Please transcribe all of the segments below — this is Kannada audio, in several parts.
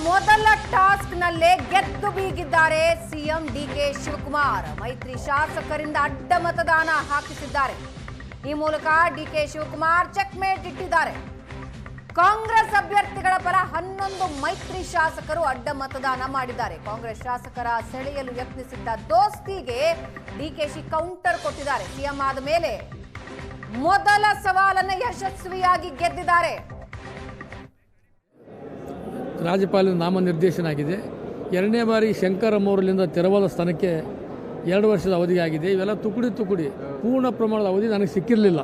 ಮೊದಲ ಟಾಸ್ಕ್ನಲ್ಲೇ ಗೆದ್ದು ಬೀಗಿದ್ದಾರೆ ಸಿಎಂ ಡಿಕೆ ಶಿವಕುಮಾರ್. ಮೈತ್ರಿ ಶಾಸಕರಿಂದ ಅಡ್ಡ ಮತದಾನ ಹಾಕಿಸಿದ್ದಾರೆ. ಈ ಮೂಲಕ ಡಿಕೆ ಶಿವಕುಮಾರ್ ಚೆಕ್ಮೇಟ್ ಇಟ್ಟಿದ್ದಾರೆ. ಕಾಂಗ್ರೆಸ್ ಅಭ್ಯರ್ಥಿಗಳ ಪರ 11 ಮೈತ್ರಿ ಶಾಸಕರು ಅಡ್ಡ ಮತದಾನ ಮಾಡಿದ್ದಾರೆ. ಕಾಂಗ್ರೆಸ್ ಶಾಸಕರ ಸೆಳೆಯಲು ಯತ್ನಿಸಿದ್ದ ದೋಸ್ತಿಗೆ ಡಿಕೆಶಿ ಕೌಂಟರ್ ಕೊಟ್ಟಿದ್ದಾರೆ. ಸಿಎಂ ಆದ ಮೇಲೆ ಮೊದಲ ಸವಾಲನ್ನು ಯಶಸ್ವಿಯಾಗಿ ಗೆದ್ದಿದ್ದಾರೆ. ರಾಜ್ಯಪಾಲರ ನಾಮನಿರ್ದೇಶನ ಆಗಿದೆ. 2ನೇ ಬಾರಿ ಶಂಕರಮೌರ್ಯರಿಂದ ತೆರವಾದ ಸ್ಥಾನಕ್ಕೆ 2 ವರ್ಷದ ಅವಧಿ ಆಗಿದೆ. ಇವೆಲ್ಲ ತುಕುಡಿ ಪೂರ್ಣ ಪ್ರಮಾಣದ ಅವಧಿ ನನಗೆ ಸಿಕ್ಕಿರಲಿಲ್ಲ.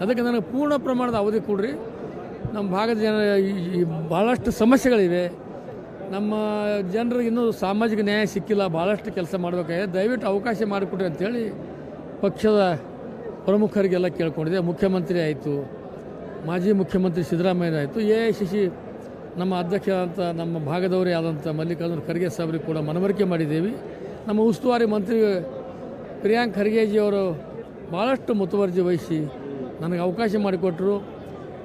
ಅದಕ್ಕೆ ನನಗೆ ಪೂರ್ಣ ಪ್ರಮಾಣದ ಅವಧಿ ಕೊಡ್ರಿ. ನಮ್ಮ ಭಾಗದ ಜನ ಭಾಳಷ್ಟು ಸಮಸ್ಯೆಗಳಿವೆ. ನಮ್ಮ ಜನರಿಗೆ ಇನ್ನೂ ಸಾಮಾಜಿಕ ನ್ಯಾಯ ಸಿಕ್ಕಿಲ್ಲ, ಭಾಳಷ್ಟು ಕೆಲಸ ಮಾಡಬೇಕಾಗಿದೆ. ದಯವಿಟ್ಟು ಅವಕಾಶ ಮಾಡಿಕೊಡ್ರಿ ಅಂಥೇಳಿ ಪಕ್ಷದ ಪ್ರಮುಖರಿಗೆಲ್ಲ ಕೇಳ್ಕೊಂಡಿದೆ. ಮುಖ್ಯಮಂತ್ರಿ ಆಯಿತು, ಮಾಜಿ ಮುಖ್ಯಮಂತ್ರಿ ಸಿದ್ದರಾಮಯ್ಯ ಆಯಿತು, AICC ನಮ್ಮ ಅಧ್ಯಕ್ಷ ಅಂತ ನಮ್ಮ ಭಾಗದವರೇ ಆದಂಥ ಮಲ್ಲಿಕಾರ್ಜುನ ಖರ್ಗೆ ಸಾಹೇಬರಿಗೆ ಕೂಡ ಮನವರಿಕೆ ಮಾಡಿದ್ದೇವೆ. ನಮ್ಮ ಉಸ್ತುವಾರಿ ಮಂತ್ರಿ ಪ್ರಿಯಾಂಕ್ ಖರ್ಗೆಜಿಯವರು ಭಾಳಷ್ಟು ಮುತುವರ್ಜಿ ವಹಿಸಿ ನನಗೆ ಅವಕಾಶ ಮಾಡಿಕೊಟ್ಟರು.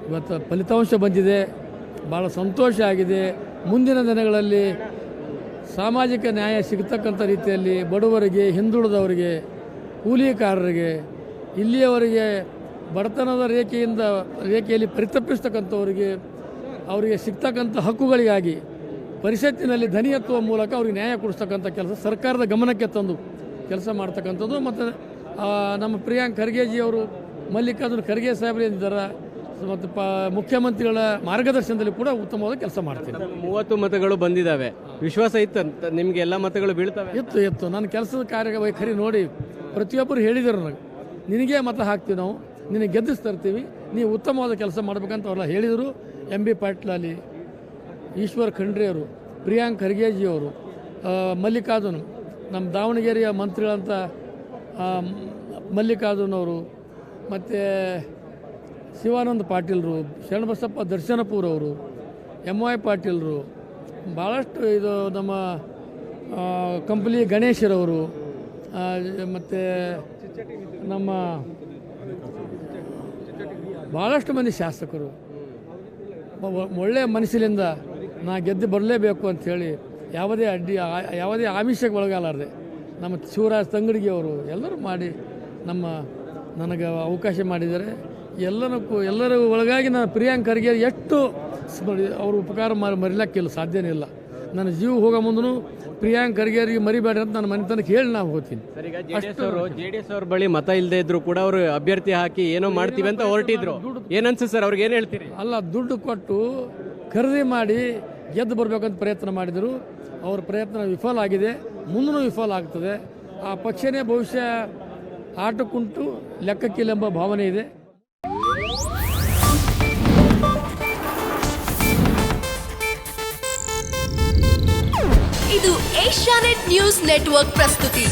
ಇವತ್ತು ಫಲಿತಾಂಶ ಬಂದಿದೆ, ಭಾಳ ಸಂತೋಷ ಆಗಿದೆ. ಮುಂದಿನ ದಿನಗಳಲ್ಲಿ ಸಾಮಾಜಿಕ ನ್ಯಾಯ ಸಿಗತಕ್ಕಂಥ ರೀತಿಯಲ್ಲಿ ಬಡವರಿಗೆ, ಹಿಂದುಳಿದವರಿಗೆ, ಕೂಲಿಕಾರರಿಗೆ, ಇಲ್ಲಿಯವರೆಗೆ ಬಡತನದ ರೇಖೆಯಲ್ಲಿ ಪರಿತಪ್ಪಿಸ್ತಕ್ಕಂಥವರಿಗೆ ಅವರಿಗೆ ಸಿಗ್ತಕ್ಕಂಥ ಹಕ್ಕುಗಳಿಗಾಗಿ ಪರಿಷತ್ತಿನಲ್ಲಿ ಧ್ವನಿ ಎತ್ತುವ ಮೂಲಕ ಅವ್ರಿಗೆ ನ್ಯಾಯ ಕೊಡಿಸ್ತಕ್ಕಂಥ ಕೆಲಸ ಸರ್ಕಾರದ ಗಮನಕ್ಕೆ ತಂದು ಕೆಲಸ ಮಾಡ್ತಕ್ಕಂಥದ್ದು. ಮತ್ತು ನಮ್ಮ ಪ್ರಿಯಾಂಕ್ ಖರ್ಗೆಜಿಯವರು ಮಲ್ಲಿಕಾರ್ಜುನ ಖರ್ಗೆ ಸಾಹೇಬರು ಏನಿದ್ದಾರೆ ಮತ್ತು ಮುಖ್ಯಮಂತ್ರಿಗಳ ಮಾರ್ಗದರ್ಶನದಲ್ಲಿ ಕೂಡ ಉತ್ತಮವಾದ ಕೆಲಸ ಮಾಡ್ತೀನಿ. 30 ಮತಗಳು ಬಂದಿದ್ದಾವೆ, ವಿಶ್ವಾಸ ಇತ್ತು ನಿಮಗೆ? ಎಲ್ಲ ಮತಗಳು ಬೀಳ್ತವೆ? ಇತ್ತು. ನನ್ನ ಕೆಲಸದ ಕಾರ್ಯವೈಖರಿ ನೋಡಿ ಪ್ರತಿಯೊಬ್ಬರು ಹೇಳಿದರು, ನನಗೆ ನಿನಗೇ ಮತ ಹಾಕ್ತೀವಿ, ನಾವು ನಿನಗೆ ಗೆದ್ದಿಸ್ತರ್ತೀವಿ, ನೀವು ಉತ್ತಮವಾದ ಕೆಲಸ ಮಾಡಬೇಕಂತ ಅವರೆಲ್ಲ ಹೇಳಿದರು. MB ಪಾಟೀಲ್ ಅಲ್ಲಿ, ಈಶ್ವರ್ ಖಂಡ್ರೆಯವರು, ಪ್ರಿಯಾಂಕ್ ಖರ್ಗೆಜಿಯವರು, ಮಲ್ಲಿಕಾರ್ಜುನ್ ನಮ್ಮ ದಾವಣಗೆರೆಯ ಮಂತ್ರಿಗಳಂತ ಮಲ್ಲಿಕಾರ್ಜುನ್ ಅವರು, ಮತ್ತು ಶಿವಾನಂದ ಪಾಟೀಲ್ರು, ಶರಣಬಸಪ್ಪ ದರ್ಶನಪುರವರು, MY ಪಾಟೀಲ್ರು, ಭಾಳಷ್ಟು ಇದು ನಮ್ಮ ಕಂಪ್ಲಿ ಗಣೇಶರವರು, ಮತ್ತು ನಮ್ಮ ಭಾಳಷ್ಟು ಮಂದಿ ಶಾಸಕರು ಒಳ್ಳೆಯ ಮನಸ್ಸಿನಿಂದ ನಾ ಗೆದ್ದು ಬರಲೇಬೇಕು ಅಂಥೇಳಿ ಯಾವುದೇ ಆಮಿಷಕ್ಕೆ ಒಳಗಾಲಾರದೆ ನಮ್ಮ ಶಿವರಾಜ್ ತಂಗಡಿಗೆಯವರು ಎಲ್ಲರೂ ಮಾಡಿ ನನಗೆ ಅವಕಾಶ ಮಾಡಿದ್ದಾರೆ. ಎಲ್ಲರ ಒಳಗಾಗಿ ನಾನು ಪ್ರಿಯಾಂಕ್ ಖರ್ಗೆ ಎಷ್ಟು ಅವ್ರ ಉಪಕಾರ ಮರಿಲಿಕ್ಕಿಲ್ಲ, ಸಾಧ್ಯನೇ ಇಲ್ಲ. ನನ್ನ ಜೀವ ಹೋಗೋ ಮುಂದೂ ಪ್ರಿಯಾಂಕ್ ಖರ್ಗೆರಿಗೆ ಮರಿಬೇಡ್ರಿ ಅಂತ ನನ್ನ ಮನೆ ತನಕ ಹೇಳಿ ನಾವು ಹೋಗ್ತೀನಿ. JDS ಅವ್ರ ಬಳಿ ಮತ ಇಲ್ಲದೆ ಇದ್ರು ಕೂಡ ಅವರು ಅಭ್ಯರ್ಥಿ ಹಾಕಿ ಏನೋ ಮಾಡ್ತೀವಿ ಅಂತ ಹೊರಟಿದ್ರು. ಏನನ್ಸುತ್ತೆ ಸರ್, ಅವ್ರಿಗೆ ಏನು ಹೇಳ್ತೀರಿ? ಅಲ್ಲ, ದುಡ್ಡು ಕೊಟ್ಟು ಖರೀದಿ ಮಾಡಿ ಗೆದ್ದು ಬರಬೇಕಂತ ಪ್ರಯತ್ನ ಮಾಡಿದರು. ಅವ್ರ ಪ್ರಯತ್ನ ವಿಫಲ ಆಗಿದೆ, ಮುಂದೂ ವಿಫಲ ಆಗ್ತದೆ. ಆ ಪಕ್ಷನೇ ಬಹುಶಃ ಆಟಕ್ಕುಂಟು ಲೆಕ್ಕಕ್ಕಿಲ್ಲ ಎಂಬ ಭಾವನೆ ಇದೆ. ಇದು ಏಷ್ಯಾನೆಟ್ ನ್ಯೂಸ್ ನೆಟ್ವರ್ಕ್ ಪ್ರಸ್ತುತಿ.